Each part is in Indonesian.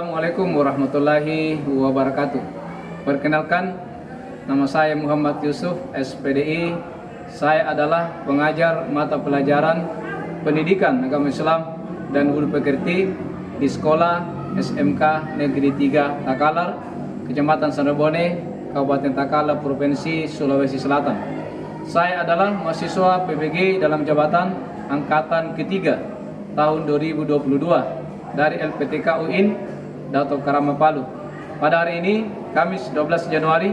Assalamualaikum warahmatullahi wabarakatuh. Perkenalkan, nama saya Muhammad Yusuf, SPDI. Saya adalah pengajar mata pelajaran Pendidikan Agama Islam dan Hulu Pekerti di Sekolah SMK Negeri 3 Takalar, Kecamatan Sanrebone, Kabupaten Takalar, Provinsi Sulawesi Selatan. Saya adalah mahasiswa PBG dalam jabatan Angkatan ketiga tahun 2022 dari LPTK UIN Dato Karama Palu. Pada hari ini, Kamis 12 Januari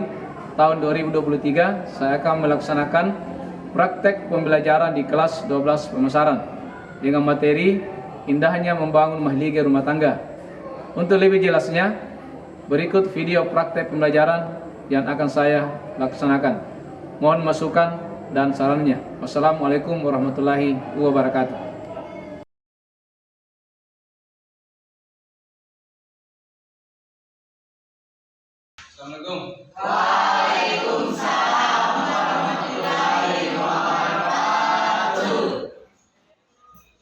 tahun 2023, saya akan melaksanakan praktek pembelajaran di kelas 12 pemasaran dengan materi indahnya membangun mahligai rumah tangga. Untuk lebih jelasnya, berikut video praktek pembelajaran yang akan saya laksanakan. Mohon masukan dan sarannya. Wassalamualaikum warahmatullahi wabarakatuh. Assalamualaikum. Waalaikumsalam warahmatullahi wabarakatuh.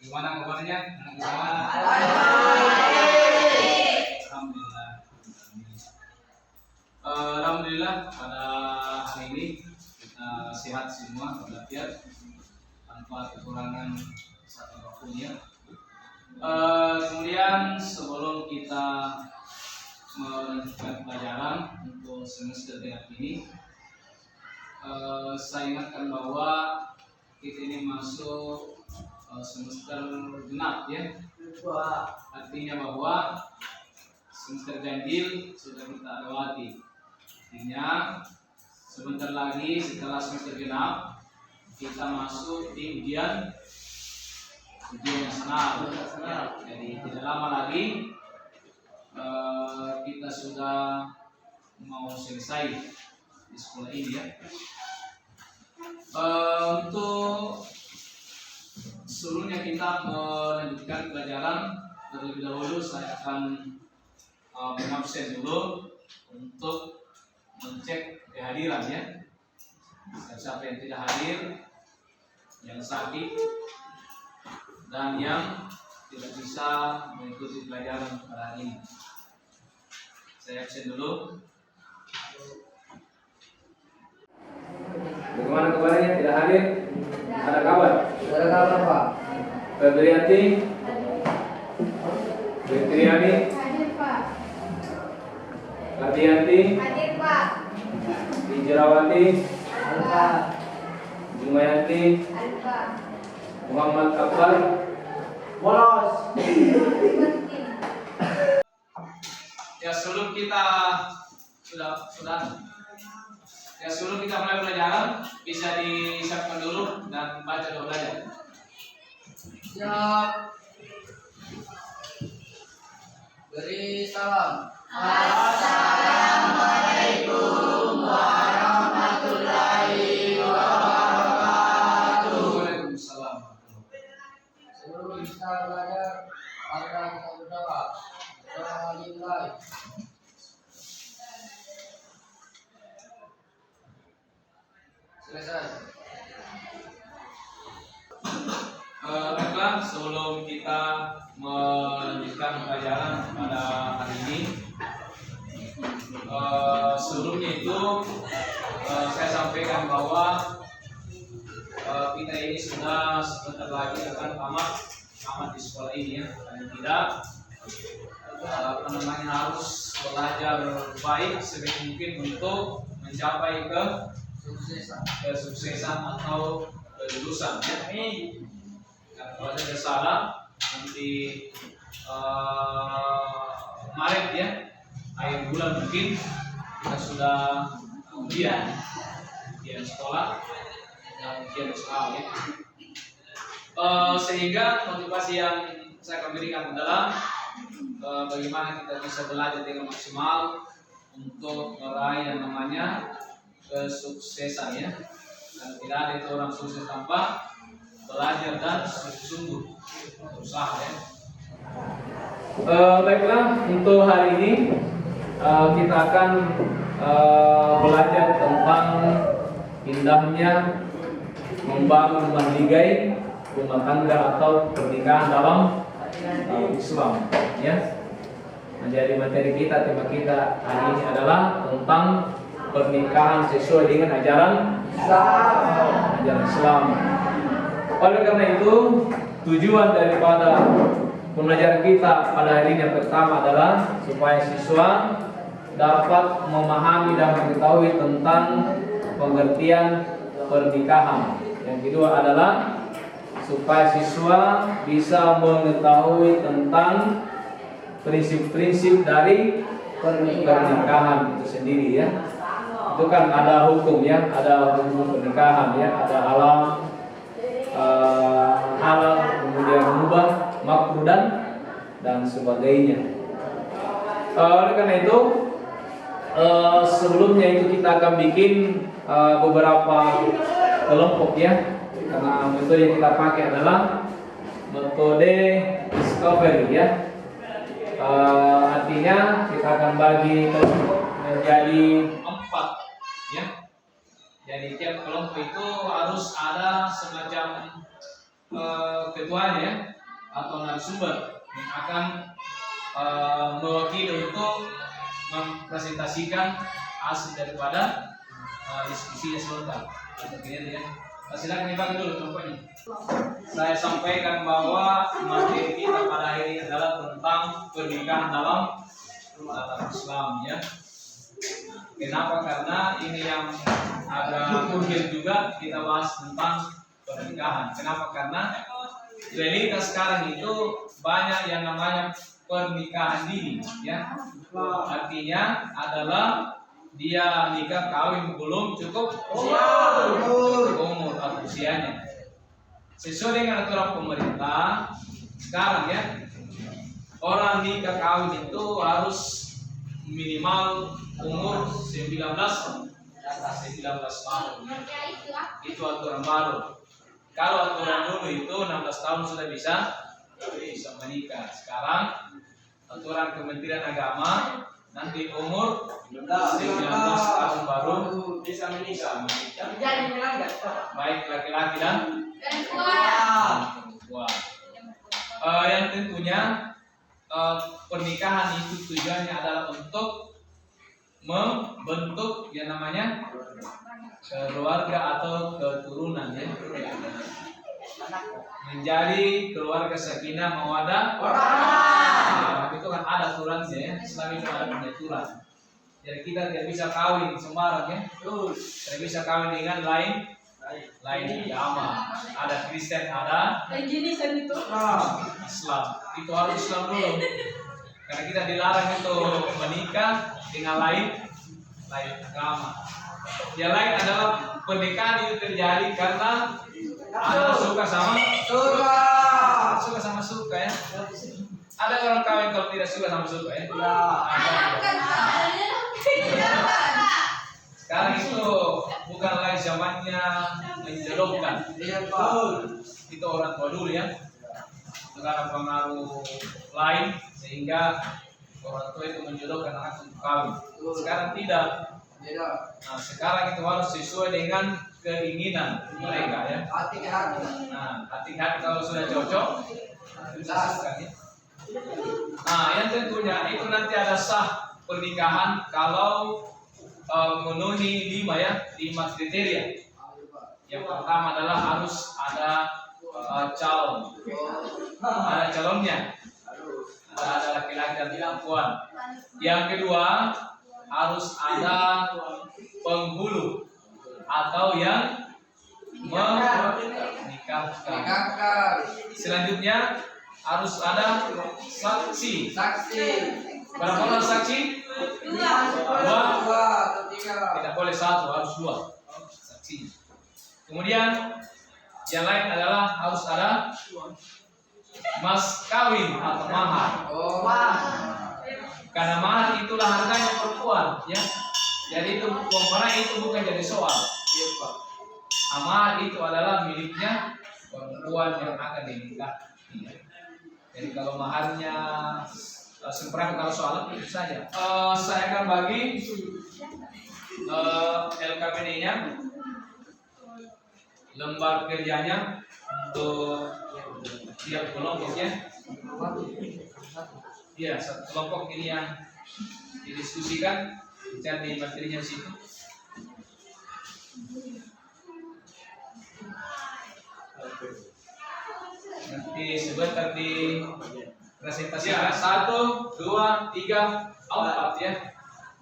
Gimana kabarnya? Alhamdulillah. Alhamdulillah pada hari ini kita sehat semua walafiat tanpa kekurangan satu apapun ya. Kemudian sebelum kita melanjutkan pelajaran untuk semester genap ini, saya ingatkan bahwa kita ini masuk semester genap ya. Artinya bahwa semester ganjil sudah kita lewati. Artinya sebentar lagi setelah semester genap kita masuk di ujian nasional. Jadi tidak lama lagi kita sudah mau selesai di sekolah ini ya. Untuk sebelumnya kita melanjutkan pelajaran, terlebih dahulu saya akan mengabsen dulu untuk mencek kehadiran ya. Siapa yang tidak hadir, yang sakit, dan yang tidak bisa mengikuti pelajaran pada hari ini. Saya absen dulu. Bagaimana kabarnya? Tidak hadir? Ada kabar? Ada kabar, Pak. Febrianti? Fitriani? Hadir, Pak. Kardianti? Hadir, Pak. Hijrawati? Ada, Pak. Jumayanti? Hadir, Pak. Muhammad Akbar? Bolos. Ya, sebelum kita sebelum kita mulai pelajaran, bisa disiapkan dulu dan baca doa belajar. Siap. Beri salam. Assalamualaikum warahmatullahi wabarakatuh. Waalaikumsalam. Sebelum kita belajar, maka kita berdoa. Doa dimulai. Selesai. Baiklah, sebelum kita melanjutkan pelajaran pada hari ini, sebelumnya itu saya sampaikan bahwa kita ini sudah sebentar lagi akan tamat di sekolah ini ya. Dan tidak harus belajar baik sebaik mungkin untuk mencapai kesuksesan atau kelulusan ya. Kalau ada salah nanti Maret ya, akhir bulan mungkin kita sudah ujian sekolah dan ujian usaha ya. Sehingga motivasi yang saya akan berikan adalah bagaimana kita bisa belajar dengan maksimal untuk meraih yang namanya kesuksesan ya. Dan tidak ada itu orang sukses tanpa belajar dan sungguh-sungguh berusaha ya. Baiklah, untuk hari ini kita akan belajar tentang indahnya membangun mahligai rumah tangga atau pernikahan dalam Islam ya. menjadi materi kita. Tema kita hari ini adalah tentang pernikahan sesuai dengan ajaran Islam. Oleh karena itu, tujuan daripada pembelajaran kita pada hari ini yang pertama adalah supaya siswa dapat memahami dan mengetahui tentang pengertian pernikahan. Yang kedua adalah supaya siswa bisa mengetahui tentang prinsip-prinsip dari pernikahan itu sendiri ya. Itu kan ada hukum ya, ada hukum pernikahan ya, ada halal, kemudian mubah, makruh dan sebagainya. Oleh karena itu, sebelumnya itu kita akan bikin beberapa kelompok ya, karena metode yang kita pakai adalah metode discovery ya. Artinya kita akan bagi kelompok menjadi 4 ya. Jadi tiap kelompok itu harus ada semacam ketuanya ya, atau narasumber yang akan mewakili untuk mempresentasikan hasil daripada diskusinya sebentar. Seperti ya. Silakan dibagi dulu kelompoknya. Saya sampaikan bahwa materi kita pada hari ini adalah tentang pernikahan dalam Islam ya. Kenapa? Karena ini yang agak mungkin juga kita bahas tentang pernikahan. Kenapa? Karena realitas sekarang itu banyak yang namanya pernikahan dini ya. Artinya adalah dia nikah kawin belum cukup umur atau usianya. Sesuai dengan aturan pemerintah sekarang ya, orang nikah kawin itu harus minimal umur 19 tahun. Itu aturan baru. Kalau aturan dulu itu 16 tahun sudah bisa menikah. Sekarang aturan Kementerian Agama nanti umur 19 tahun baru bisa menikah. Baik laki-laki dan perempuan. Yang tentunya pernikahan itu tujuannya adalah untuk membentuk yang namanya keluarga atau keturunan ya. Menjadi keluarga sakinah mawaddah warahmah. Itu kan ada aturannya ya. Islam itu ada pengaturan. Jadi kita tidak bisa kawin sembarang ya. Tidak bisa kawin dengan lain agama. Ada Kristen, ada Islam. Itu harus Islam dulu. Karena kita dilarang itu menikah dengan lain agama. Yang lain adalah pernikahan itu terjadi karena ada suka sama suka ya. Ada orang kawin kalau tidak suka sama suka ya. Sekarang itu bukan lagi zamannya menjodohkan. Itu orang tua dulu ya. Sekarang pengaruh lain sehingga orang tua itu menjodohkan anak untuk kawin. Sekarang tidak. Nah, sekarang itu harus sesuai dengan keinginan mereka ya. Hati-hati. Nah, hati-hati kalau sudah cocok bisa suka ya. Nah, yang tentunya itu nanti ada sah pernikahan kalau memenuhi 5 kriteria. Yang pertama adalah harus ada calon. Ada calonnya. Ada laki-laki dan perempuan. Yang kedua harus ada penghulu atau yang menikahkan. Selanjutnya harus ada saksi. Berapa orang saksi? 2. Tidak boleh 1, harus 2 saksi. Kemudian yang lain adalah harus ada mas kawin atau mahar. Karena mahar itulah harganya perempuan, ya. Jadi itu perempuan itu bukan jadi soal. Mahar itu adalah miliknya perempuan yang akan dinikah. Jadi kalau maharnya seperangkat kalau soal itu saja. Saya akan bagi LKPD-nya, lembar kerjanya untuk Siap kelompoknya? Iya, satu kelompok ini yang didiskusikan, cari materinya di situ. Nanti sebentar di presentasikan 1, 2, 3, 4 ya.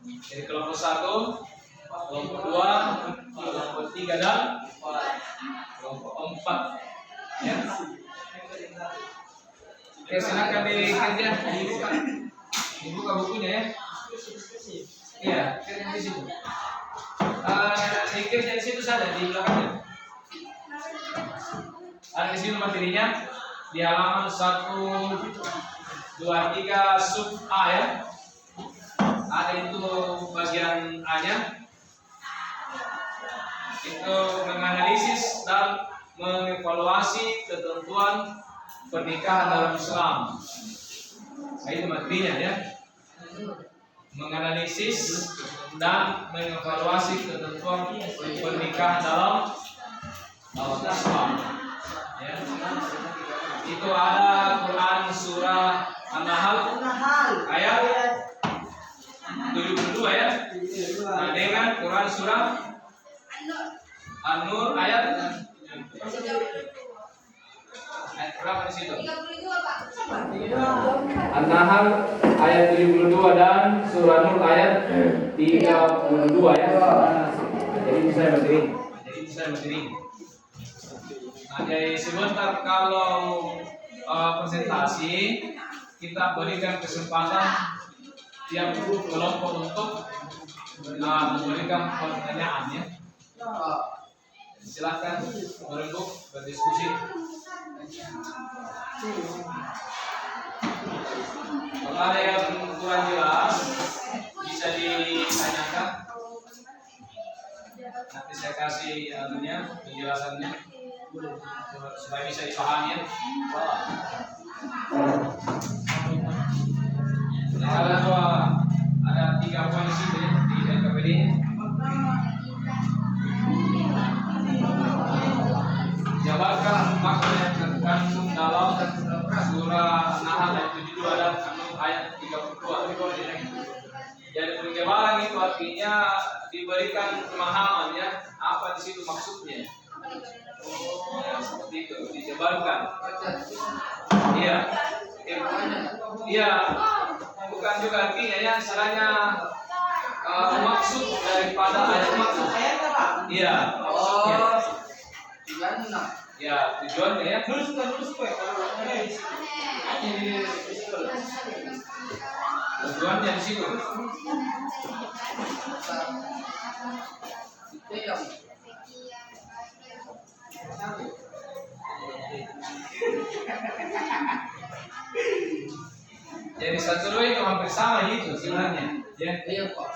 Jadi kelompok 1, kelompok 2, kelompok 3 dan kelompok 4 ya. Oke, silakan dikerja, dibuka bukunya ya. Iya, kerja di situ. Dikerja di situ saja di belakangnya. Ada di sini materinya di halaman 1, 2, 3 sub A ya. Ada itu bagian A-nya. Itu menganalisis dan mengevaluasi ketentuan pernikahan dalam Islam. Nah, itu materinya ya. Menganalisis dan mengevaluasi ketentuan pernikahan dalam Islam. Ya. Itu ada Quran surah An-Nahl ayat 72 ya. Nah, dengan Quran surah An-Nur ayat berapa di situ? 32, Pak. An-Nahl ayat 72 dan surah Nur ayat 32 ya. Jadi bisa materi. Nah, jadi sebentar kalau presentasi kita berikan kesempatan tiap kelompok untuk memberikan pertanyaan ya. Silakan berembuk berdiskusi. Kalau ada yang kurang jelas bisa ditanyakan. Nanti saya kasih penjelasannya supaya bisa dipahami ya. Ada 3 poin di situ ya di LKPD. Jabarkan makna yang terkandung dalam surah Nahl ayat 72 dan An-Nur ayat 32. Jadi penjabaran itu artinya diberikan pemahaman ya, apa di situ maksudnya. Ya, seperti itu dijabarkan. Iya. Iya. Bukan juga artinya ya, istilahnya maksud daripada ayat maksud. Iya, maksudnya. Ya, tujuannya ya. Tujuannya di situ. Jadi satu itu hampir sama gitu sebenarnya. Ya. Iya, Pak.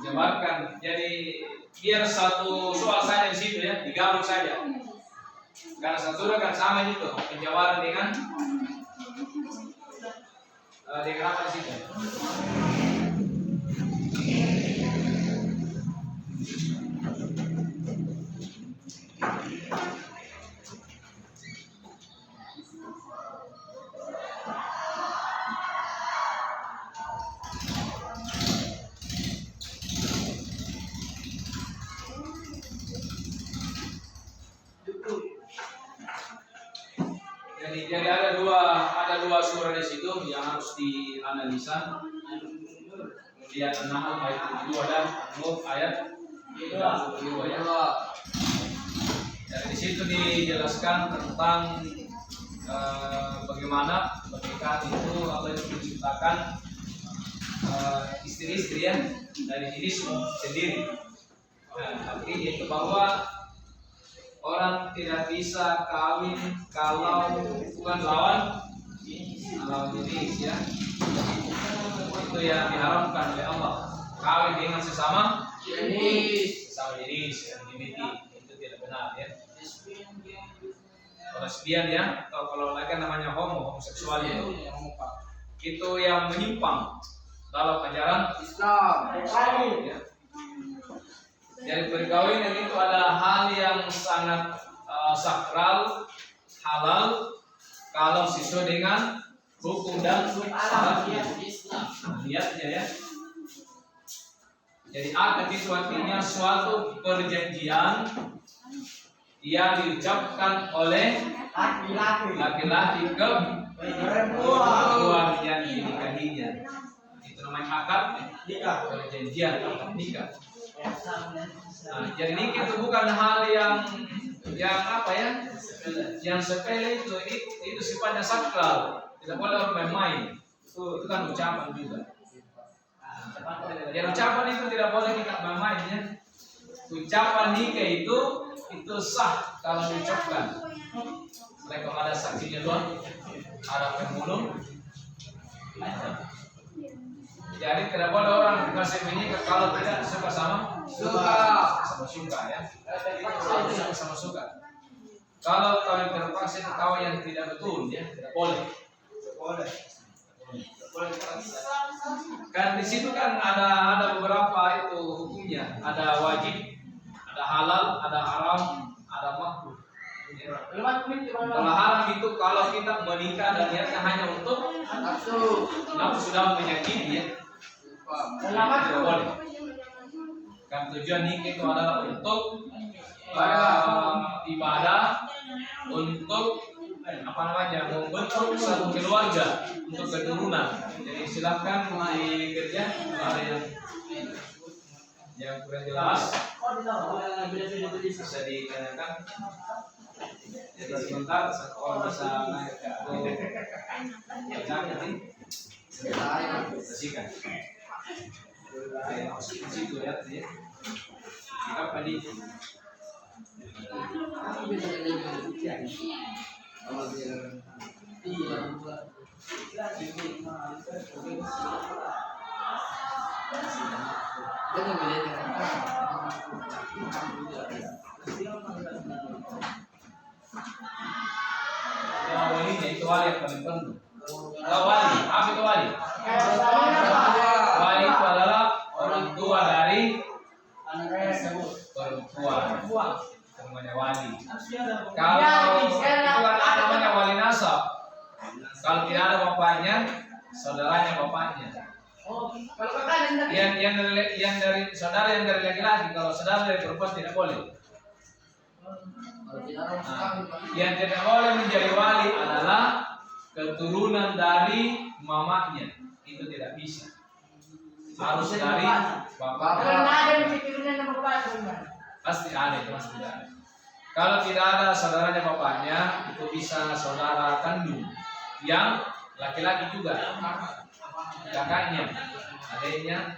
Jabarkan. Jadi biar satu soal saja di situ ya, digabung saja. Karena satu kan sama itu penjabaran dengan apa di situ. Jadi ada dua surah di situ yang harus dianalisa. Kemudian An-Nahl ayat 72 dan An-Nur ayat 32 ya. Dari di situ dijelaskan tentang bagaimana pernikahan itu Allah itu menciptakan istri-istri ya dari jenis sendiri. Nah, artinya itu bahwa orang tidak bisa kawin kalau bukan lawan jenis ya. Itu yang diharamkan oleh Allah. Kawin dengan sesama jenis LGBT itu tidak benar ya. Lesbian ya, atau kalau lagi namanya homoseksual ya. Itu yang menyimpang dalam ajaran Islam ya. Jadi perkawinan itu adalah hal yang sangat sakral, halal kalau sesuai dengan hukum dan syaratnya. Niatnya ya. Jadi akad itu artinya suatu perjanjian yang diucapkan oleh laki-laki ke perempuan yang dinikahinya. Itu namanya akad nikah, perjanjian akad nikah. Nah, jadi nikah itu bukan hal yang apa ya? Yang sepele itu sifatnya sakral. Tidak boleh orang main-main. Itu kan ucapan juga. Yang ucapan itu tidak boleh kita main-main ya. Ucapan nikah itu sah kalau diucapkan. Selain kalau ada saksinya doang, ada pemulung. Jadi tidak boleh orang dikasih menikah kalau tidak suka sama suka ya. Sama suka. Kalau kawin terpaksa itu kawin yang tidak betul ya, tidak boleh. Kan di situ kan ada beberapa itu hukumnya, ada wajib, ada halal, ada haram, ada makruh. Kalau haram itu kalau kita menikah dan niatnya hanya untuk nafsu sudah menyakiti ya, tidak boleh. Kan tujuan nikah itu adalah untuk ibadah, untuk membentuk satu keluarga, untuk keturunan. Jadi silakan kerja ada yang kurang jelas bisa ditanyakan. Jadi sebentar orang bisa naik nanti bersihkan. Situ ya, kita tadi walinya itu wali yang paling penting. Wali, apa itu wali? Wali itu adalah orang tua dari perempuan. Namanya wali. Kalau itu kan namanya wali nasab. Kalau tidak ada bapaknya, saudaranya bapaknya. Yang dari saudara yang dari laki-laki, kalau saudara dari perempuan tidak boleh. Yang tidak boleh menjadi wali adalah keturunan dari mamanya. Itu tidak bisa. Harus dari bapaknya. Pasti ada itu, pasti ada. Kalau tidak ada saudaranya bapaknya, itu bisa saudara kandung yang laki-laki juga, kakaknya, adiknya,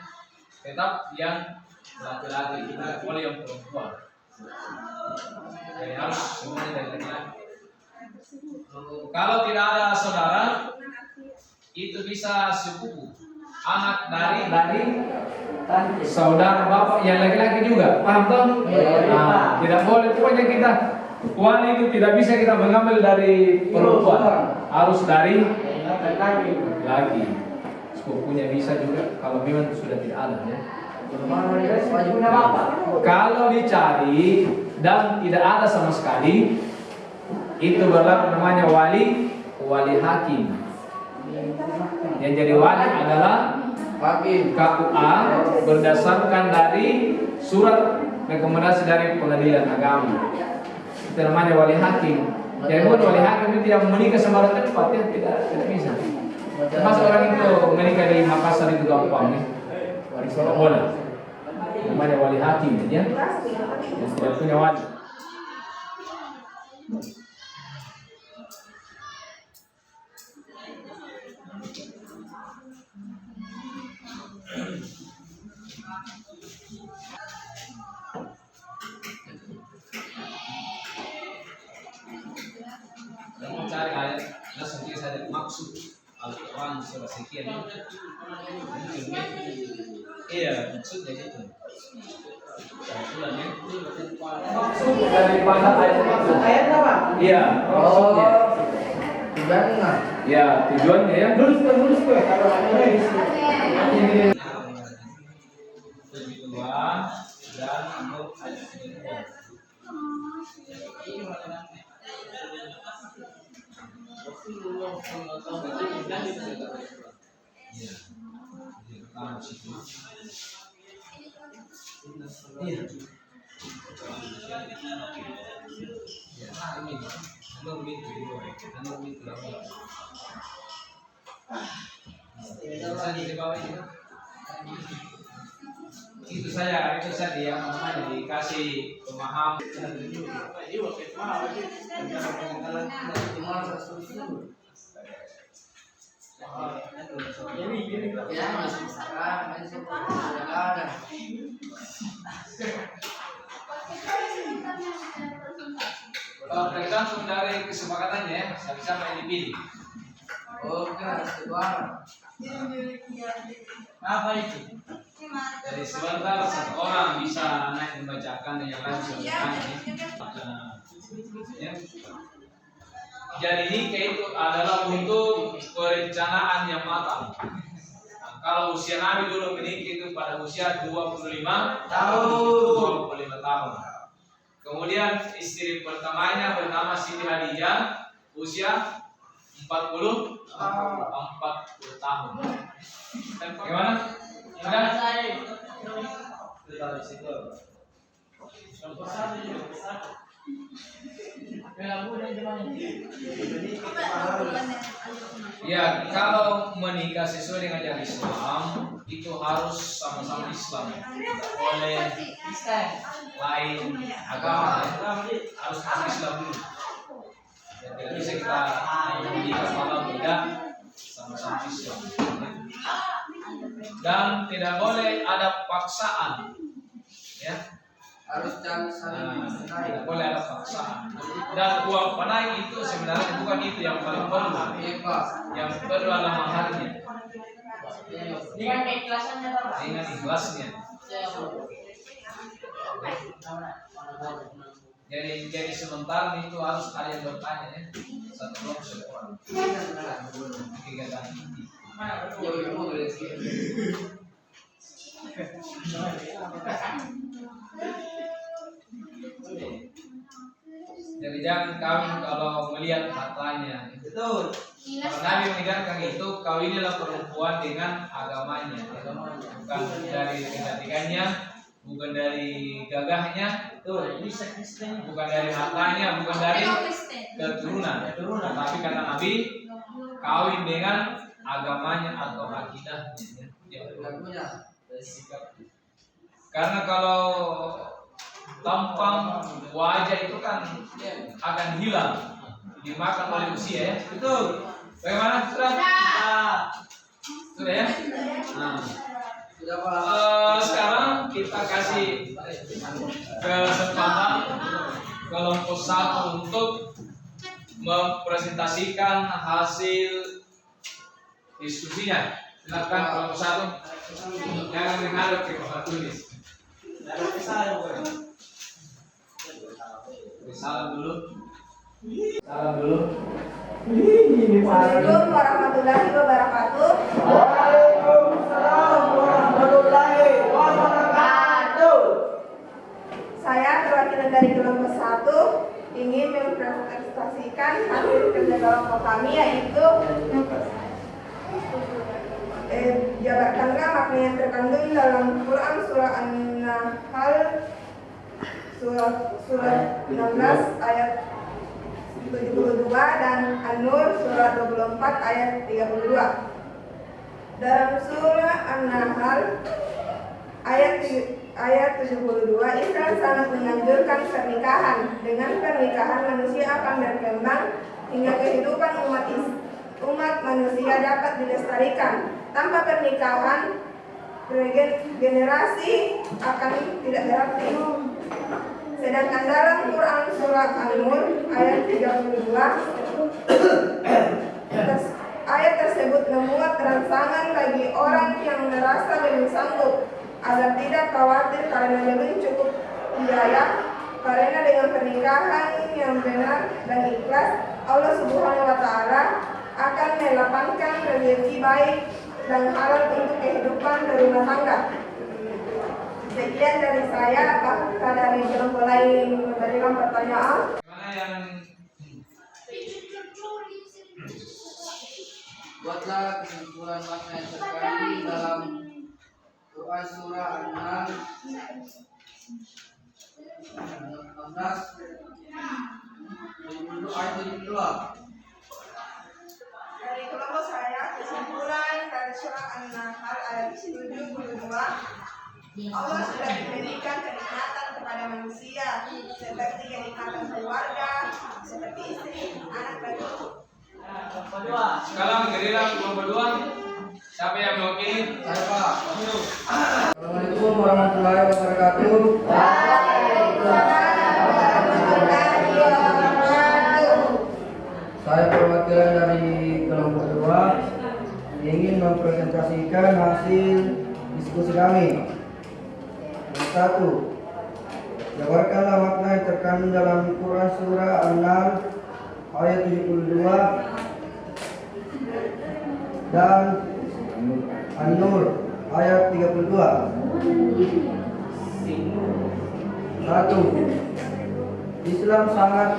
tetap yang laki-laki, tidak boleh yang perempuan. Jadi harus semuanya dari laki-laki. Kalau tidak ada saudara, itu bisa sepupu, anak dari saudara bapak yang laki-laki juga, paham toh? Nah, tidak boleh. Pokoknya kita wali itu tidak bisa kita mengambil dari perempuan, harus dari laki. Sepupunya bisa juga kalau memang sudah tidak ada ya. Kalau dicari dan tidak ada sama sekali, itu berlaku namanya wali hakim. Yang jadi wali adalah KUA berdasarkan dari surat rekomendasi dari pengadilan agama. Itu namanya wali hakim. Jadi wali hakim itu yang menikah sembarang tempat ya, tidak bisa. Termasuk orang itu menikah di Makassar itu gampang nih. Tidak boleh. Namanya wali hakim ya. Yang tidak punya wali. Dan mencari ayat, dan sendiri saja maksud Al-Quran surah sekian. Iya, maksudnya itu. Maksud daripada ayat itu. Ayat apa? Iya, maksudnya. Tujuannya. Ya, tujuannya ya. Nulis gue. Kalau ada ini. Tujuan dan untuk ayat ini. Itu saja dia namanya dikasih pemahaman. Ya, masih sekarang, masih sekarang. Tergantung dari kesepakatannya ya, sama-sama yang dipilih. Oke, sekarang. Apa itu? Jadi sebentar satu orang bisa naik membacakan yang lain ya. Jadi nikah itu adalah untuk perencanaan yang matang. Nah, kalau usia Nabi dulu menikah itu pada usia 25 tahun. Kemudian istri pertamanya bernama Siti Khadijah usia 40 tahun. Gimana? Sudah? Ya, kalau menikah sesuai dengan ajaran Islam itu harus sama-sama Islam. Oleh lain agama harus Islam dulu. Ya, tidak bisa kita menikah kalau tidak sama-sama Islam. Dan tidak boleh ada paksaan. Ya. Harus jangan saling Tidak boleh ada paksaan. Dan uang panai itu sebenarnya bukan itu yang paling perlu. Yang perlu adalah maharnya. Dengan keikhlasannya, Pak. Dengan ikhlasnya. Jadi sementara itu harus ada yang bertanya ya. Satu orang seorang. Kegiatan ini. Jadi jangan kawin kalau melihat hartanya. Betul. Kalau Nabi mengingatkan itu kawinilah perempuan dengan agamanya, bukan dari kecantikannya, bukan dari gagahnya, bukan dari hartanya, bukan dari keturunan. Tapi kata Nabi kawin dengan agamanya atau akidahnya. Karena kalau tampang wajah itu kan akan hilang dimakan oleh usia ya. Betul. Bagaimana sudah? Sudah ya. Nah. Sekarang kita kasih kesempatan kelompok satu untuk mempresentasikan hasil diskusinya. Silakan kelompok satu. Jangan menghadap ke papan tulis. Salam dulu. Assalamualaikum warahmatullahi wabarakatuh. Waalaikumsalam warahmatullahi wabarakatuh. Saya perwakilan dari kelompok 1 ingin mempresentasikan hasil kerja kelompok kami, yaitu jabarkanlah makna yang terkandung dalam Quran surah An-Nahl surat 16 ayat 72 dan An-Nur surat 24 ayat 32. Dalam surah An-Nahl ayat 72, Islam sangat menganjurkan pernikahan. Dengan pernikahan manusia akan berkembang hingga kehidupan umat manusia dapat dilestarikan. Tanpa pernikahan, generasi akan tidak berarti. Sedangkan dalam Quran surat An-Nur ayat 32, ayat tersebut memuat rangsangan bagi orang yang merasa belum sanggup agar tidak khawatir karena belum cukup biaya, karena dengan pernikahan yang benar dan ikhlas, Allah Subhanahu wa Ta'ala akan melapangkan rezeki baik dan halal untuk kehidupan berumah tangga. Sekian dari saya. Apakah dari kelompok lain memberikan pertanyaan? Mana yang Buatlah kesimpulan makna yang terkandung dalam Quran surah An-Nahl 16 ayat 72. Dari kelompok saya, kesimpulan dari surah An-Nahl ayat 72, Allah sudah memberikan kenikmatan kepada manusia seperti kenikmatan keluarga, seperti istri, anak, dan cucu. Sekarang giliran kelompok 2. Siapa yang mewakili? Saya Pak. Assalamualaikum warahmatullahi wabarakatuh. Saya perwakilan dari kelompok 2 ingin mempresentasikan hasil diskusi kami. Yang 1, jabarkanlah makna yang terkandung dalam Quran surah An-Nahl ayat 72 dan An-Nur ayat 32. 1. Islam sangat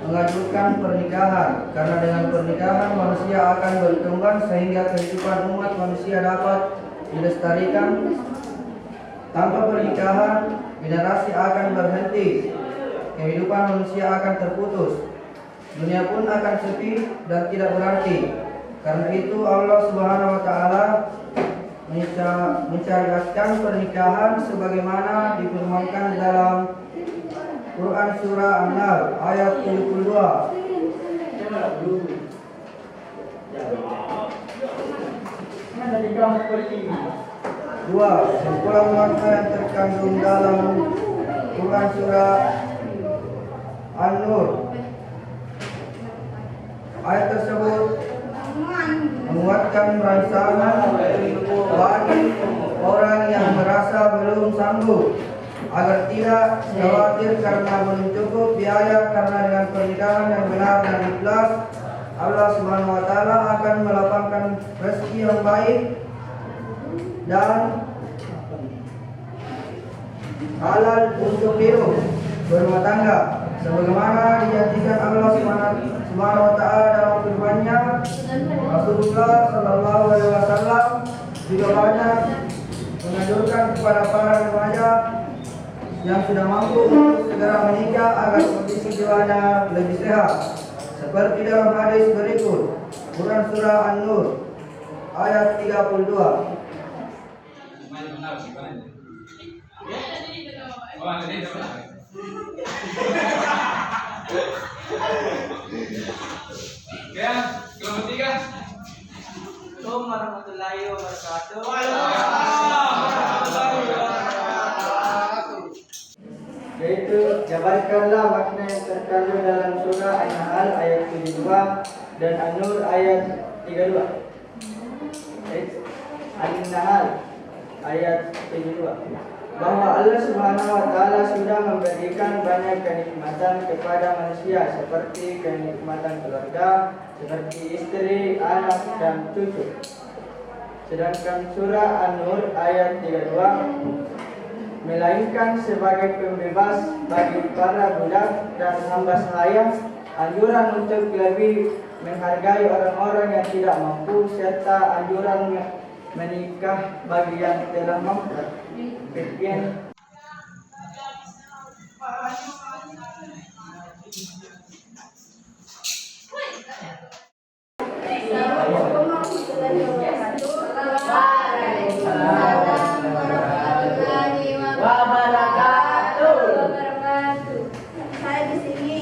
mengajukan pernikahan karena dengan pernikahan manusia akan berkembang sehingga kehidupan umat manusia dapat dilestarikan. Tanpa pernikahan, generasi akan berhenti, kehidupan manusia akan terputus, dunia pun akan sepi dan tidak berarti. Karena itu Allah Subhanahu wa taala mensyariatkan pernikahan sebagaimana difirmankan dalam Quran surah An-Nahl ayat 72. 2. Kesimpulan makna yang terkandung dalam Quran surah An-Nur ayat tersebut menguatkan rangsangan bagi orang yang merasa belum sanggup agar tidak khawatir karena belum cukup biaya, karena dengan pernikahan yang benar dan ikhlas Allah Subhanahu wa taala akan melapangkan rezeki yang baik dan halal untuk hidup berumah tangga sebagaimana dijanjikan Allah Subhanahu wa taala dalam firman-Nya. Rasulullah sallallahu alaihi wasallam juga banyak menganjurkan kepada para remaja yang sudah mampu untuk segera menikah agar kondisi jiwanya lebih sehat. Seperti dalam hadis berikut, Quran surah An-Nur ayat 32. Ya, kelompok 3. Assalamualaikum warahmatullahi wabarakatuh. Yaitu jabarkanlah makna yang terkandung dalam surah An-Nahl ayat 72 dan An-Nur ayat 32. An-Nahl ayat 72, bahwa Allah Subhanahu wa taala sudah memberikan banyak kenikmatan kepada manusia seperti kenikmatan keluarga, seperti istri, anak, dan cucu. Sedangkan surah An-Nur ayat 32 melainkan sebagai pembebas bagi para budak dan hamba sahaya, anjuran untuk lebih menghargai orang-orang yang tidak mampu, serta anjuran menikah bagi yang telah mampu. Sekian. Saya di sini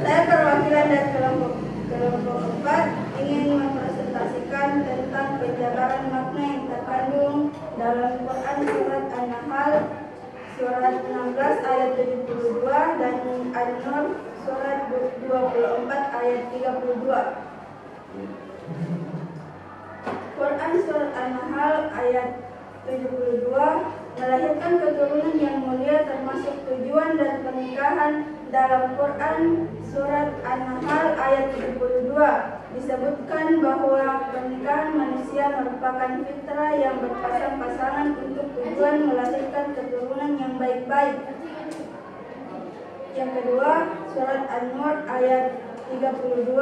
saya perwakilan dari kelompok 4 ingin mempresentasikan tentang penjabaran makna yang terkandung dalam Quran surat An-Nahl surat 16 ayat 72 dan An-Nur surat 24 ayat 32. Quran surat An-Nahl ayat 72 melahirkan keturunan yang mulia, termasuk tujuan dan pernikahan. Dalam Quran surat An-Nahl ayat 72 disebutkan bahwa pernikahan manusia merupakan fitrah yang berpasang-pasangan untuk tujuan melahirkan keturunan yang baik-baik. Yang kedua, surat An-Nur ayat 32,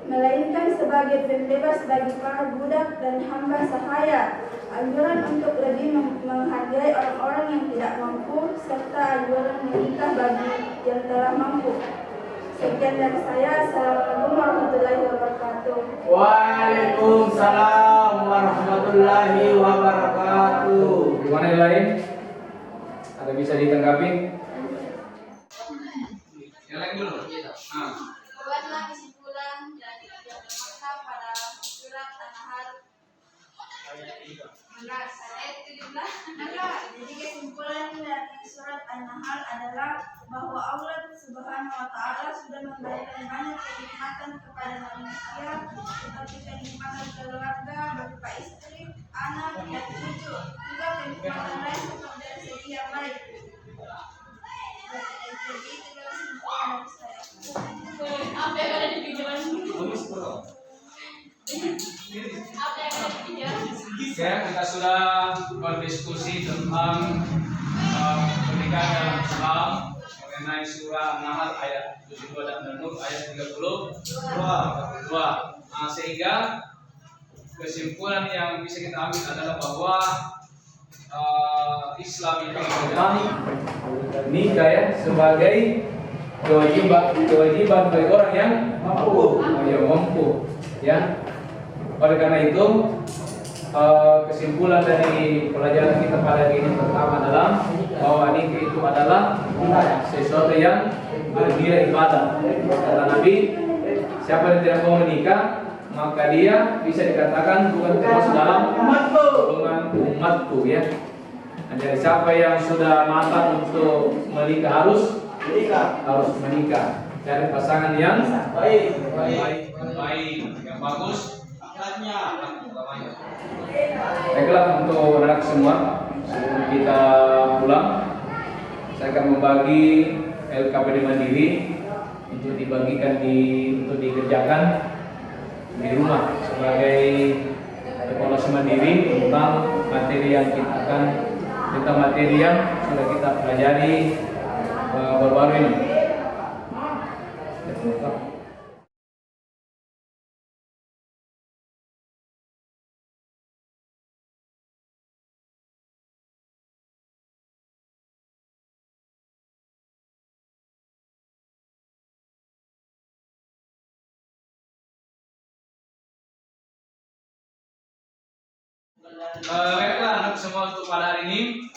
melainkan sebagai pembebas bagi para budak dan hamba sahaya. Anjuran untuk lebih menghargai orang-orang yang tidak mampu, serta anjuran menikah bagi yang telah mampu. Sekian dari saya. Assalamualaikum warahmatullahi wabarakatuh. Waalaikumsalam warahmatullahi wabarakatuh. Gimana yang lain? Ada bisa ditanggapi? Yang lain dulu. Nah. Buatlah kesimpulan dari yang termaktub pada surat An-Nahl ayat 17. Jadi kesimpulan dari surat An-Nahl adalah bahwa Allah Subhanahu wa Ta'ala sudah memberikan banyak kenikmatan kepada manusia, seperti kenikmatan keluarga, berupa istri, anak, dan cucu, juga kenikmatan lain seperti dari segi yang baik. Jadi itu adalah kesimpulan dari saya. Apa yang ada di pikiran? Ya, kita sudah berdiskusi tentang pernikahan dalam Islam mengenai surah An-Nahl ayat 72 dan An-Nur ayat 32. Nah, sehingga kesimpulan yang bisa kita ambil adalah bahwa Islam itu tentang nikah ya sebagai kewajiban bagi orang yang mampu ya. Oleh karena itu kesimpulan dari pelajaran kita pada hari ini pertama adalah bahwa nikah itu adalah sesuatu yang bernilai ibadah. Kata Nabi, siapa yang tidak mau menikah maka dia bisa dikatakan bukan termasuk dalam golongan umatku ya. Jadi siapa yang sudah matang untuk menikah harus menikah. Cari pasangan yang baik, yang bagus akhlaknya. Baiklah untuk anak semua, sebelum kita pulang, saya akan membagi LKPD Mandiri untuk dibagikan untuk dikerjakan di rumah sebagai evaluasi mandiri tentang materi yang sudah kita pelajari baru-baru ini. Baiklah anak semua untuk pada hari ini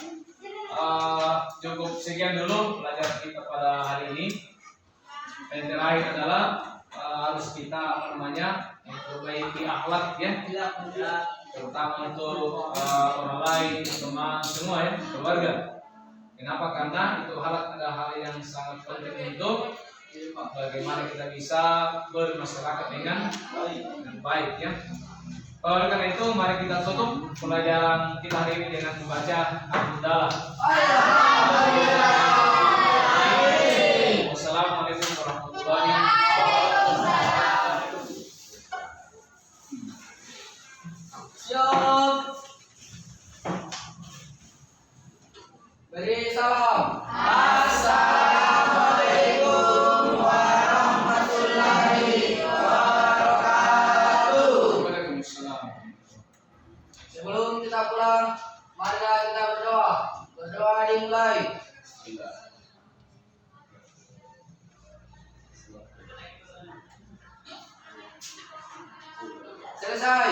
cukup sekian dulu pelajaran kita pada hari ini. Yang terakhir adalah harus kita memperbaiki akhlak ya, terutama untuk orang lain, teman semua ya, keluarga. Kenapa? Karena itu adalah hal yang sangat penting untuk bagaimana kita bisa bermasyarakat dengan baik ya. Oleh karena itu, mari kita tutup pelajaran kita hari ini dengan membaca Alhamdulillah. Wassalamualaikum warahmatullahi wabarakatuh. Siap. Beri salam. Assalamualaikum warahmatullahi wabarakatuh. Waalaikumsalam. Sebelum kita pulang, mari kita berdoa. Berdoa dimulai. Selesai.